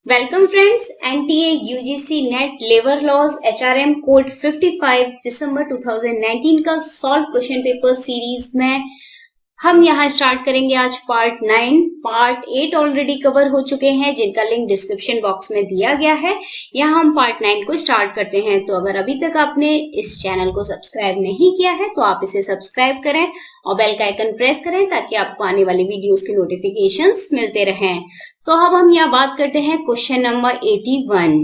Welcome friends, NTA UGC NET labour laws HRM code 55 दिसंबर 2019 का solve question paper series में हम यहाँ स्टार्ट करेंगे आज पार्ट 9। पार्ट 8 ऑलरेडी कवर हो चुके हैं जिनका लिंक डिस्क्रिप्शन बॉक्स में दिया गया है। यहाँ हम पार्ट 9 को स्टार्ट करते हैं। तो अगर अभी तक आपने इस चैनल को सब्सक्राइब नहीं किया है तो आप इसे सब्सक्राइब करें और बेल का आइकन प्रेस करें ताकि आपको आने वाली वीडियोस के नोटिफिकेशंस मिलते रहें। तो अब हम यहाँ बात करते हैं question number 81।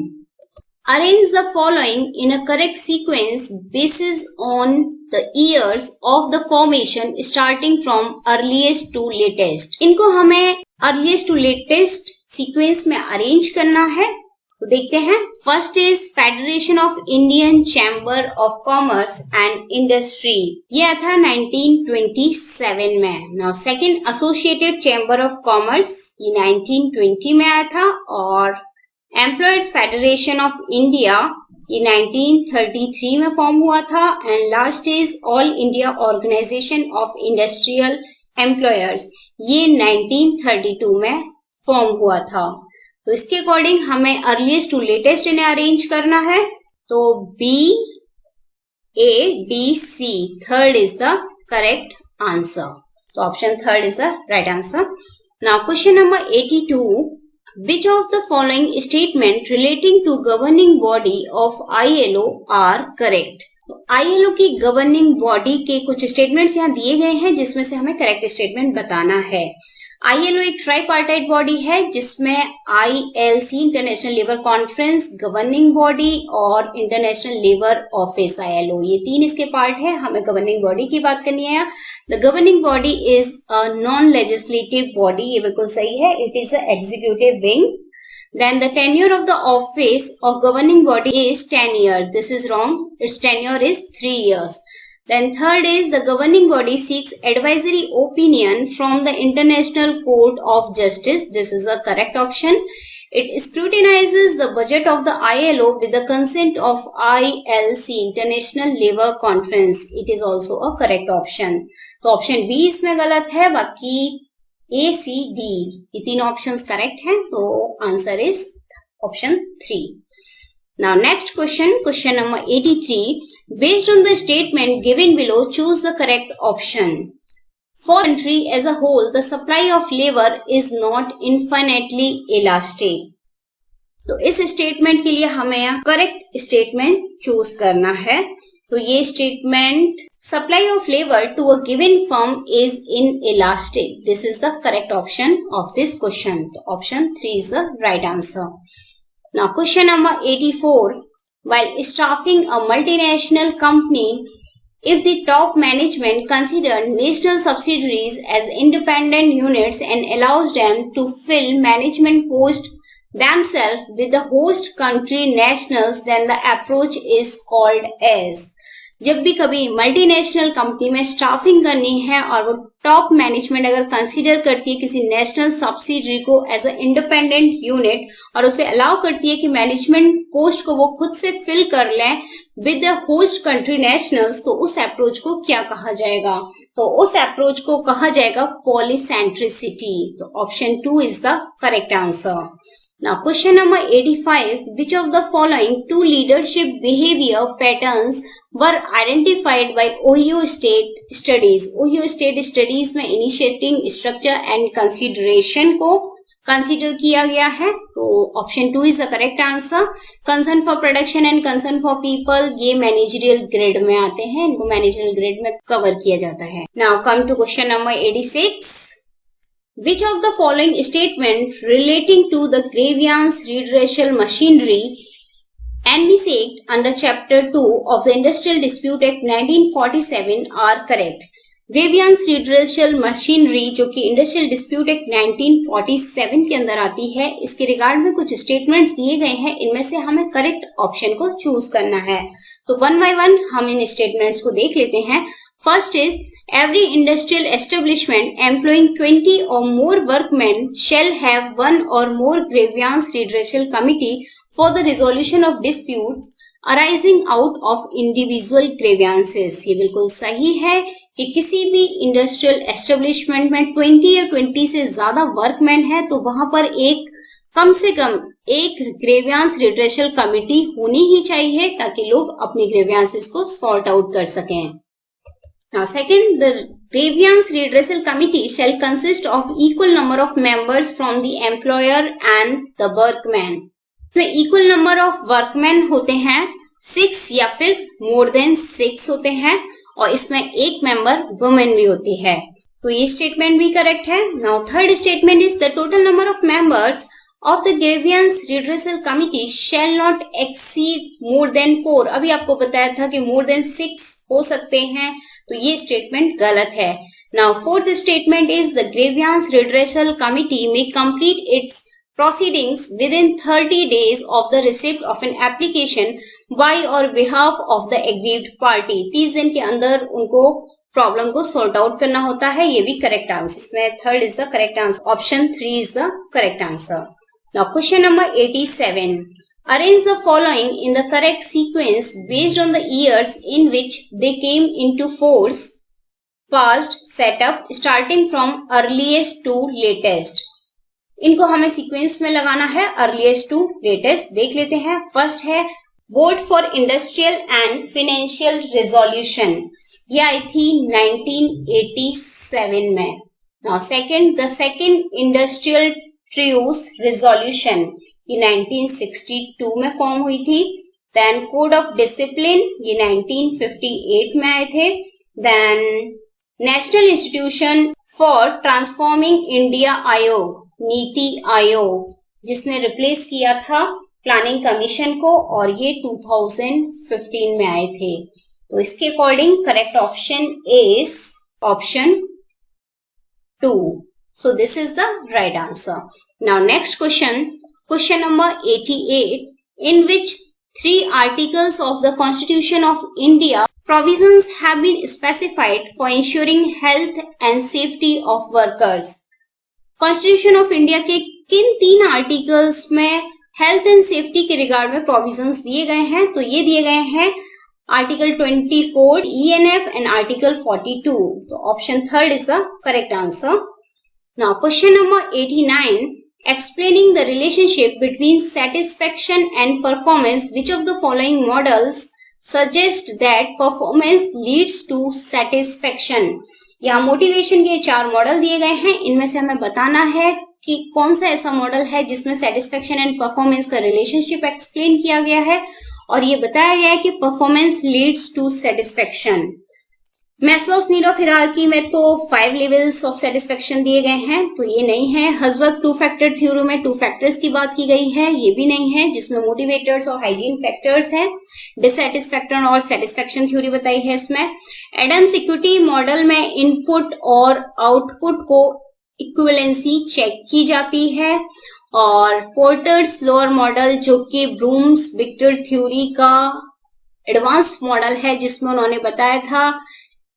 Arrange the following in a correct sequence basis on the years of the formation starting from earliest to latest. इनको हमें earliest to latest sequence में arrange करना है। तो देखते हैं। First is federation of Indian chamber of commerce and industry, ये था 1927 में। Now second associated chamber of commerce, ये 1920 में आया था। और एम्प्लॉयर्स फेडरेशन ऑफ इंडिया, ये 1933 में फॉर्म हुआ था। And last is all India organisation of industrial employers, ये 1932 में फॉर्म हुआ था। तो इसके अकॉर्डिंग हमें अर्लीस्ट टू लेटेस्ट इन्हें अरेंज करना है। तो B A D C, third is the correct answer. तो option third is the right answer. Now question number 82, which of the following statement relating to governing body of ILO are correct? तो ILO की governing body के कुछ statements यहाँ दिए गए हैं जिसमें से हमें करेक्ट स्टेटमेंट बताना है। ILO एक ट्राइपार्टाइट बॉडी है जिसमें ILC international labour conference, governing body और इंटरनेशनल लेबर ऑफिस ILO, ये तीन इसके पार्ट है। हमें गवर्निंग बॉडी की बात करनी है। The governing body is a non legislative body, ये बिल्कुल सही है। It is a executive wing. Then the tenure of the office of governing body is 10 years. This is wrong. Its tenure is 3 years. Then third is the governing body seeks advisory opinion from the International Court of Justice. This is the correct option. It scrutinizes the budget of the ILO with the consent of ILC, International Labour Conference. It is also a correct option. तो option B इसमें गलत है, बाकी ए C D ये तीन options correct हैं। तो answer is option 3। Now next question, question number 83, based on the statement given below choose the correct option. For country as a whole the supply of labour is not infinitely elastic. तो इस statement के लिए हमें यहाँ correct statement choose करना है। तो ये statement, supply of labour to a given firm is inelastic, this is the correct option of this question. तो option 3 is the right answer. Now question number 84, while staffing a multinational company, if the top management consider national subsidiaries as independent units and allows them to fill management posts themselves with the host country nationals, then the approach is called as। जब भी कभी multinational company में staffing करनी है और वो top management अगर consider करती है किसी नेशनल सब्सिडरी को एज अ इंडिपेंडेंट यूनिट और उसे अलाउ करती है कि मैनेजमेंट पोस्ट को वो खुद से फिल कर लें with the host country nationals, तो उस अप्रोच को क्या कहा जाएगा? तो उस अप्रोच को कहा जाएगा पॉलीसेंट्रिसिटी। तो option 2 is the correct answer. Now question number 85, which of the following two leadership behavior patterns were identified by Ohio State Studies? Ohio State Studies में initiating, structure and consideration को कंसीडर किया गया है। तो option 2 is the correct answer. Concern for production and concern for people, ये managerial grade में आते हैं, इनको मैनेजरियल ग्रेड में कवर किया जाता है। Now come to question number 86, which of the following statement relating to the grievance redressal machinery envisaged under chapter 2 of the Industrial Dispute Act 1947 are correct? Grievance redressal machinery जो कि industrial dispute act 1947 के अंदर आती है, इसके regard में कुछ statements दिए गए हैं। इनमें से हमें करेक्ट ऑप्शन को चूज करना है। तो वन बाय वन हम इन स्टेटमेंट्स को देख लेते हैं। First is every industrial establishment employing 20 or more workmen shall have one or more grievance redressal committee for the resolution of dispute arising out of individual grievances। ये बिल्कुल सही है कि किसी भी इंडस्ट्रियल एस्टेब्लिशमेंट में 20 या 20 से ज्यादा वर्कमैन है तो वहां पर एक कम से कम एक ग्रेवियांस रिड्रेसल कमिटी होनी ही चाहिए ताकि लोग अपनी ग्रेवियांसेस को सॉर्ट आउट कर सकें। Now second, the grievance redressal committee shall consist of equal number of members from the employer and the workman. इसमें equal number of workmen होते हैं 6 या फिर more than 6 होते हैं और इसमें एक member women भी होती है, तो ये statement भी correct है। Now third statement is the total number of members of the grievance redressal committee shall not exceed more than 4। अभी आपको बताया था कि more than 6 हो सकते हैं, तो ये स्टेटमेंट गलत है। Now fourth statement is the grievance redressal committee may complete its proceedings within 30 days of the receipt of an application by or behalf of the aggrieved party। 30 दिन के अंदर उनको प्रॉब्लम को सॉर्ट आउट करना होता है, ये भी करेक्ट आंसर। इसमें third is the correct answer, option 3 is the correct answer. Now question number 87. Arrange the following in the correct sequence based on the years in which they came into force, past, setup, starting from earliest to latest। इनको हमें sequence में लगाना है, earliest to latest। देख लेते हैं। First है वोट for industrial and financial resolution, ये आई थी 1987 में। Now second, the second industrial truce resolution, ये 1962 में फॉर्म हुई थी। देन कोड ऑफ डिसिप्लिन, ये 1958 में आए थे। Then national institution for transforming India Aayog, NITI आयोग, जिसने रिप्लेस किया था प्लानिंग कमीशन को, और ये 2015 में आए थे। तो इसके according correct option is option 2। So this is the right answer. Now next question, question number 88, in which 3 articles of the Constitution of India provisions have been specified for ensuring health and safety of workers। Constitution of India के किन 3 articles में health and safety के regard में provisions दिए गए हैं? तो ये दिए गए हैं आर्टिकल 24 ENF एंड आर्टिकल 42। तो option third is the correct answer. Now question number 89, explaining the relationship between satisfaction and performance, which of the following models suggest that performance leads to satisfaction। यहाँ motivation के 4 model दिए गए हैं, इनमें से हमें बताना है कि कौन सा ऐसा मॉडल है जिसमें सेटिस्फेक्शन एंड परफॉर्मेंस का रिलेशनशिप एक्सप्लेन किया गया है और ये बताया गया है कि performance leads to satisfaction. Maslow's need of hierarchy में तो 5 लेवल्स ऑफ सेटिस्फेक्शन दिए गए हैं, तो ये नहीं है। हर्जबर्ग 2 फैक्टर थ्योरी में 2 फैक्टर्स की बात की गई है, ये भी नहीं है, जिसमें मोटिवेटर्स और हाइजीन फैक्टर्स हैं। डिससेटिस्फैक्शन और सेटिस्फेक्शन थ्योरी बताई है इसमें। एडम्स इक्विटी मॉडल में इनपुट और आउटपुट को इक्विवेलेंसी चेक की जाती है। और पोर्टर्स लोअर मॉडल, जो कि ब्रूम्स विक्टर थ्योरी का एडवांस मॉडल है, जिसमें उन्होंने बताया था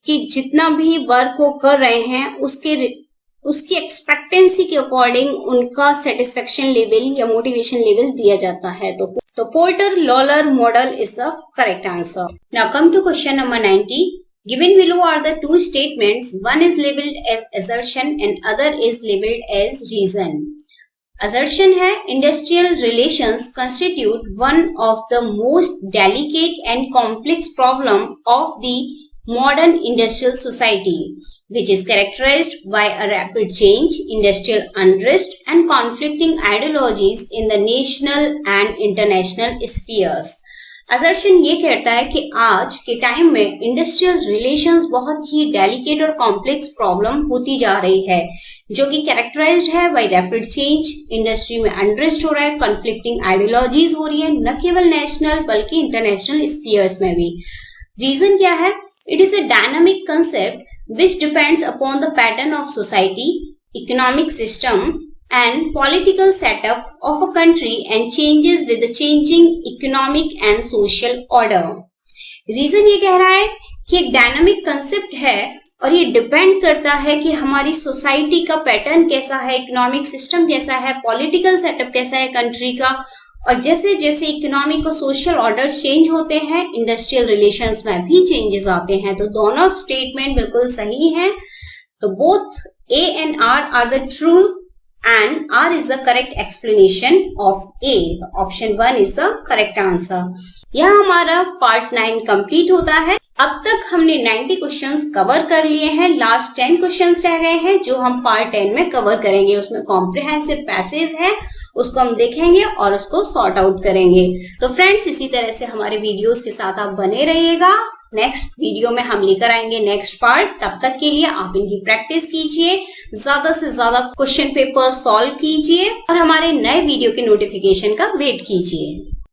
कि जितना भी वर्क वो कर रहे हैं उसकी एक्सपेक्टेंसी के अकॉर्डिंग उनका सेटिस्फेक्शन लेवल या मोटिवेशन लेवल दिया जाता है। तो Porter Lawler model is the correct answer. Now come to question number 90। Given below are the 2 statements, one is labeled as assertion and other is labeled as reason। Assertion है industrial relations constitute one of the most delicate and complex problem of the modern industrial society, which is characterized by a rapid change, industrial unrest and conflicting ideologies in the national and international spheres। Assertion ये कहता है कि आज के time में industrial relations बहुत ही delicate और complex problem होती जा रही है, जो कि कैरेक्टराइज्ड है बाय रैपिड चेंज, इंडस्ट्री में अनरेस्ट हो रहा है, कॉन्फ्लिक्टिंग आइडियोलॉजीज हो रही है, न केवल नेशनल बल्कि इंटरनेशनल स्फीयर्स में भी। रीजन क्या है? It is a dynamic concept which depends upon the pattern of society, economic system and political setup of a country and changes with the changing economic and social order। Reason ये कह रहा है कि एक dynamic concept है और ये depend करता है कि हमारी सोसाइटी का पैटर्न कैसा है, इकोनॉमिक सिस्टम कैसा है, पॉलिटिकल सेटअप कैसा है कंट्री का, और जैसे जैसे इकोनॉमिक और सोशल ऑर्डर चेंज होते हैं इंडस्ट्रियल रिलेशंस में भी चेंजेस आते हैं। तो दोनों स्टेटमेंट बिल्कुल सही हैं। तो both A and R the true and R is the correct explanation of A. The option 1 is the correct answer. यह हमारा पार्ट 9 कंप्लीट होता है। अब तक हमने 90 क्वेश्चंस कवर कर लिए हैं। लास्ट 10 क्वेश्चंस रह गए हैं जो हम पार्ट 10 में कवर करेंगे। उसमें कॉम्प्रिहेंसिव पैसेज है, उसको हम देखेंगे और उसको सॉर्ट आउट करेंगे। तो फ्रेंड्स, इसी तरह से हमारे वीडियोस के साथ आप बने रहिएगा। नेक्स्ट वीडियो में हम लेकर आएंगे नेक्स्ट पार्ट। तब तक के लिए आप इनकी प्रैक्टिस कीजिए, ज्यादा से ज्यादा क्वेश्चन पेपर सॉल्व कीजिए और हमारे नए वीडियो के नोटिफिकेशन का वेट कीजिए।